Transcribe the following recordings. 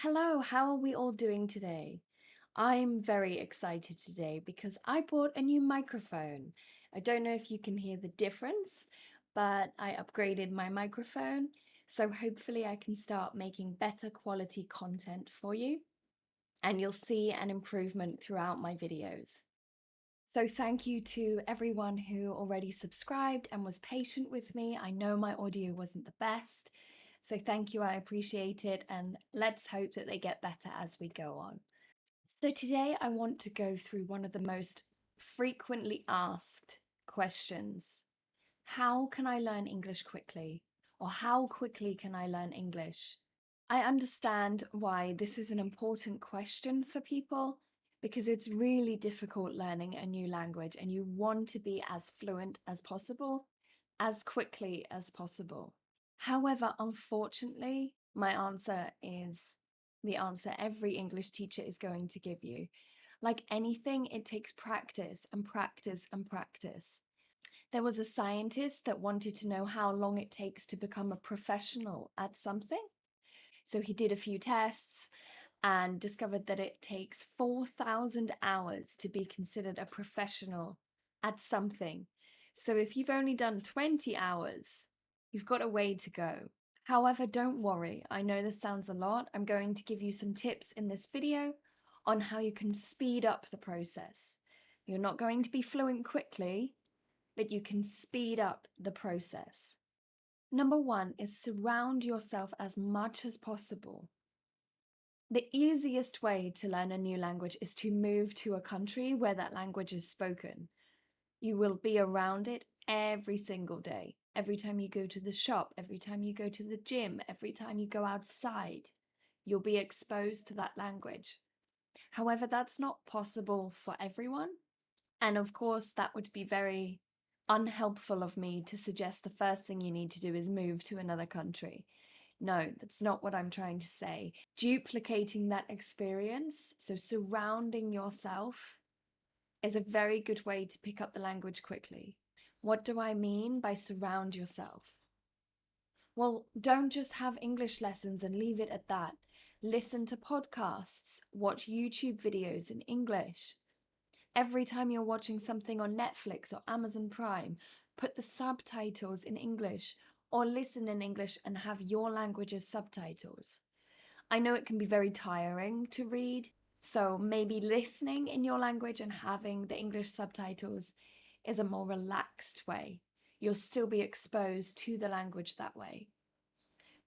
Hello, how are we all doing today? I'm very excited today because I bought a new microphone. I don't know if you can hear the difference, but I upgraded my microphone, so hopefully I can start making better quality content for you, and you'll see an improvement throughout my videos. So thank you to everyone who already subscribed and was patient with me. I know my audio wasn't the best, so thank you, I appreciate it, and let's hope that they get better as we go on. So today I want to go through one of the most frequently asked questions. How can I learn English quickly? Or how quickly can I learn English? I understand why this is an important question for people because it's really difficult learning a new language and you want to be as fluent as possible, as quickly as possible. However, unfortunately, my answer is the answer every English teacher is going to give you. Like anything, it takes practice and practice and practice. There was a scientist that wanted to know how long it takes to become a professional at something. So he did a few tests and discovered that it takes 4,000 hours to be considered a professional at something. So if you've only done 20 hours, you've got a way to go. However, don't worry. I know this sounds a lot. I'm going to give you some tips in this video on how you can speed up the process. You're not going to be fluent quickly, but you can speed up the process. Number one is surround yourself as much as possible. The easiest way to learn a new language is to move to a country where that language is spoken. You will be around it every single day. Every time you go to the shop, every time you go to the gym, every time you go outside, you'll be exposed to that language. However, that's not possible for everyone. And of course, that would be very unhelpful of me to suggest the first thing you need to do is move to another country. No, that's not what I'm trying to say. Duplicating that experience, so surrounding yourself, is a very good way to pick up the language quickly. What do I mean by surround yourself? Well, don't just have English lessons and leave it at that. Listen to podcasts, watch YouTube videos in English. Every time you're watching something on Netflix or Amazon Prime, put the subtitles in English or listen in English and have your language as subtitles. I know it can be very tiring to read, so maybe listening in your language and having the English subtitles is a more relaxed way. You'll still be exposed to the language that way.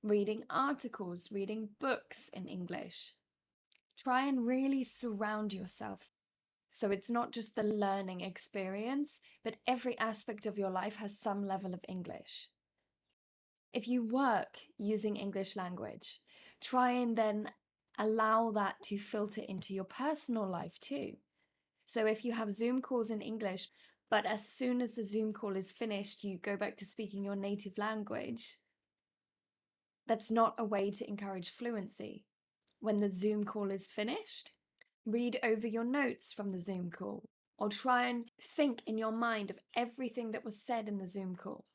Reading articles, reading books in English. Try and really surround yourself. So it's not just the learning experience, but every aspect of your life has some level of English. If you work using English language, try and then allow that to filter into your personal life too. So if you have Zoom calls in English, but as soon as the Zoom call is finished, you go back to speaking your native language, that's not a way to encourage fluency. When the Zoom call is finished, read over your notes from the Zoom call, or try and think in your mind of everything that was said in the Zoom call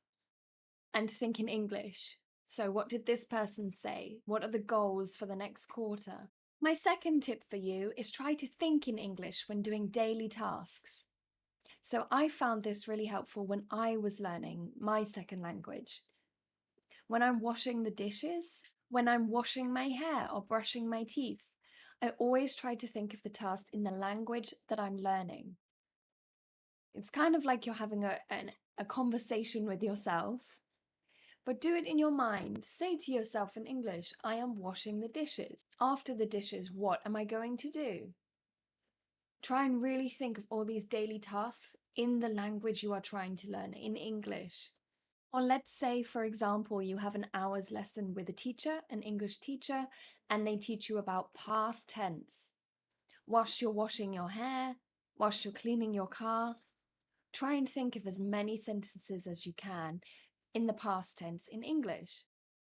and think in English. So, what did this person say? What are the goals for the next quarter? My second tip for you is try to think in English when doing daily tasks. So, I found this really helpful when I was learning my second language. When I'm washing the dishes, when I'm washing my hair or brushing my teeth, I always try to think of the task in the language that I'm learning. It's kind of like you're having a conversation with yourself, but do it in your mind. Say to yourself in English, I am washing the dishes. After the dishes, what am I going to do? Try and really think of all these daily tasks in the language you are trying to learn, in English. Or let's say, for example, you have an hour's lesson with a teacher, an English teacher, and they teach you about past tense. Whilst you're washing your hair, whilst you're cleaning your car, try and think of as many sentences as you can in the past tense in English.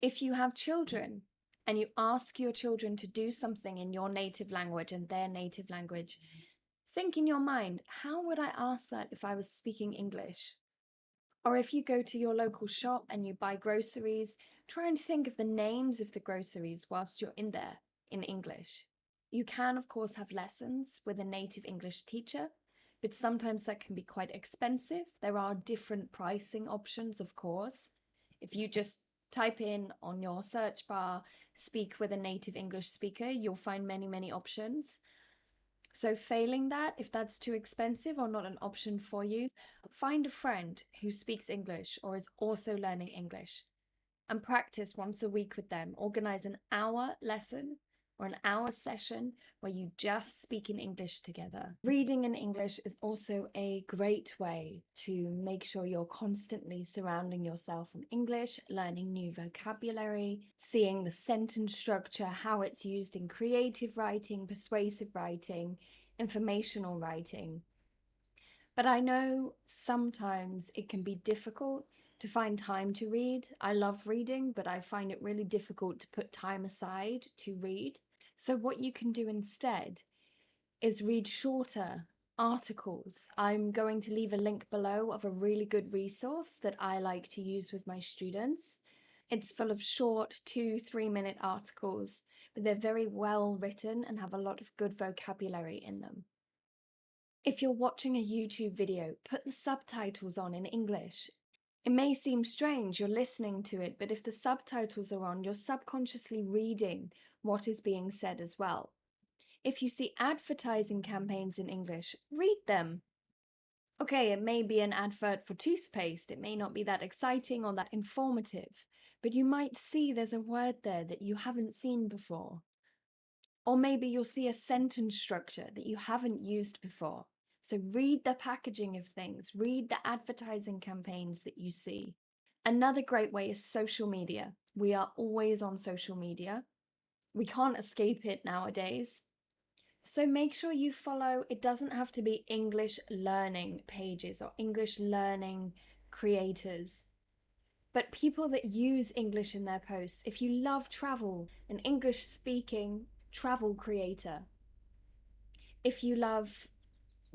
If you have children and you ask your children to do something in your native language and their native language, think in your mind, how would I ask that if I was speaking English? Or if you go to your local shop and you buy groceries, try and think of the names of the groceries whilst you're in there. in English. You can, of course, have lessons with a native English teacher, but sometimes that can be quite expensive. There are different pricing options, of course. If you just type in on your search bar, speak with a native English speaker, you'll find many, many options. So failing that, if that's too expensive or not an option for you, find a friend who speaks English or is also learning English and practice once a week with them. Organize an hour lesson or an hour session where you just speak in English together. Reading in English is also a great way to make sure you're constantly surrounding yourself in English, learning new vocabulary, seeing the sentence structure, how it's used in creative writing, persuasive writing, informational writing. But I know sometimes it can be difficult to find time to read. I love reading, but I find it really difficult to put time aside to read. So what you can do instead is read shorter articles. I'm going to leave a link below of a really good resource that I like to use with my students. It's full of short 2-3 minute articles, but they're very well written and have a lot of good vocabulary in them. If you're watching a YouTube video, put the subtitles on in English. It may seem strange, you're listening to it, but if the subtitles are on, you're subconsciously reading what is being said as well. If you see advertising campaigns in English, read them. Okay, it may be an advert for toothpaste, it may not be that exciting or that informative, but you might see there's a word there that you haven't seen before. Or maybe you'll see a sentence structure that you haven't used before. So read the packaging of things, read the advertising campaigns that you see. Another great way is social media. We are always on social media. We can't escape it nowadays. So make sure you follow, it doesn't have to be English learning pages or English learning creators, but people that use English in their posts. If you love travel, an English speaking travel creator. If you love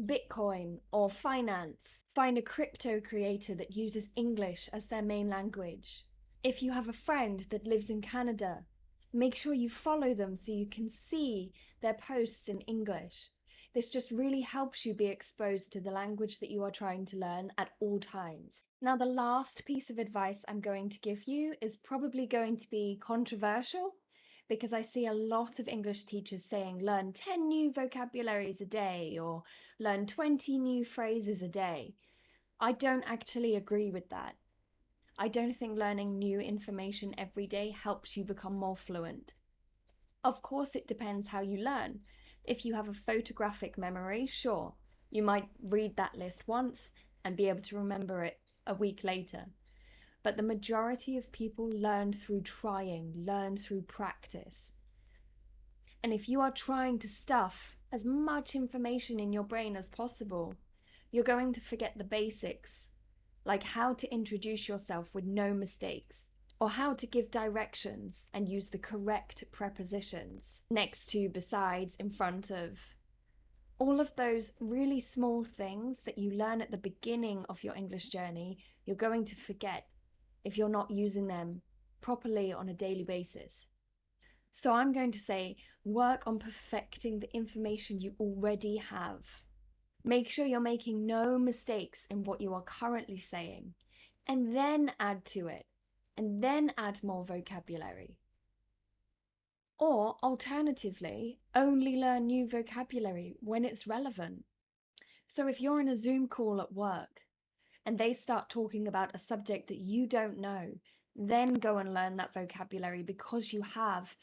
Bitcoin or finance, find a crypto creator that uses English as their main language. If you have a friend that lives in Canada, make sure you follow them so you can see their posts in English. This just really helps you be exposed to the language that you are trying to learn at all times. Now, the last piece of advice I'm going to give you is probably going to be controversial, because I see a lot of English teachers saying learn 10 new vocabularies a day or learn 20 new phrases a day. I don't actually agree with that. I don't think learning new information every day helps you become more fluent. Of course, it depends how you learn. If you have a photographic memory, sure, you might read that list once and be able to remember it a week later. But the majority of people learn through trying, learn through practice. And if you are trying to stuff as much information in your brain as possible, you're going to forget the basics, like how to introduce yourself with no mistakes, or how to give directions and use the correct prepositions next to, besides, in front of. All of those really small things that you learn at the beginning of your English journey, you're going to forget if you're not using them properly on a daily basis. So I'm going to say, work on perfecting the information you already have. Make sure you're making no mistakes in what you are currently saying, and then add to it, and then add more vocabulary. Or alternatively, only learn new vocabulary when it's relevant. So if you're in a Zoom call at work and they start talking about a subject that you don't know, then go and learn that vocabulary because you have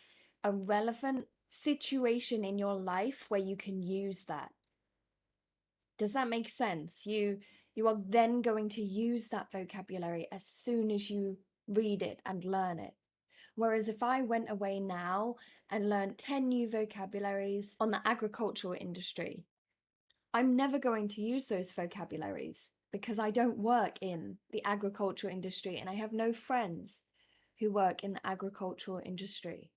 a relevant situation in your life where you can use that. Does that make sense? You are then going to use that vocabulary as soon as you read it and learn it. Whereas if I went away now and learned 10 new vocabularies on the agricultural industry, I'm never going to use those vocabularies because I don't work in the agricultural industry and I have no friends who work in the agricultural industry.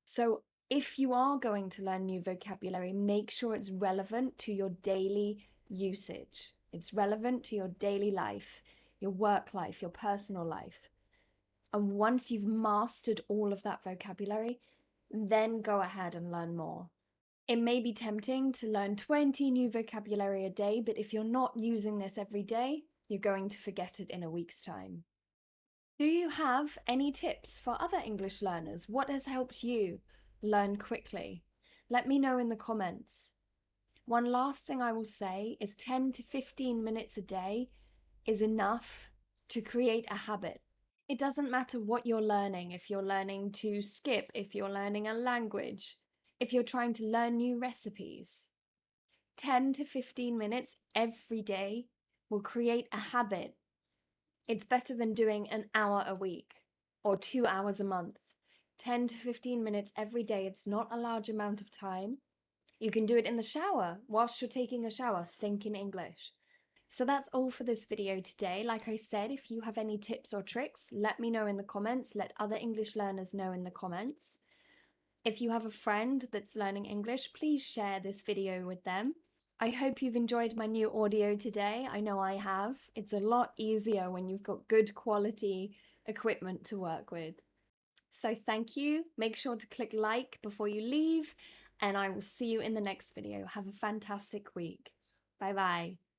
So if you are going to learn new vocabulary, make sure it's relevant to your daily usage. It's relevant to your daily life, your work life, your personal life. And once you've mastered all of that vocabulary, then go ahead and learn more. It may be tempting to learn 20 new vocabulary a day, but if you're not using this every day, you're going to forget it in a week's time. Do you have any tips for other English learners? What has helped you learn quickly? Let me know in the comments. One last thing I will say is 10 to 15 minutes a day is enough to create a habit. It doesn't matter what you're learning, if you're learning to skip, if you're learning a language, if you're trying to learn new recipes. 10 to 15 minutes every day will create a habit. It's better than doing an hour a week or 2 hours a month. 10 to 15 minutes every day. It's not a large amount of time. You can do it in the shower. Whilst you're taking a shower, think in English. So that's all for this video today. Like I said, if you have any tips or tricks, let me know in the comments. Let other English learners know in the comments. If you have a friend that's learning English, please share this video with them. I hope you've enjoyed my new audio today. I know I have. It's a lot easier when you've got good quality equipment to work with. So thank you. Make sure to click like before you leave, and I will see you in the next video. Have a fantastic week. Bye bye.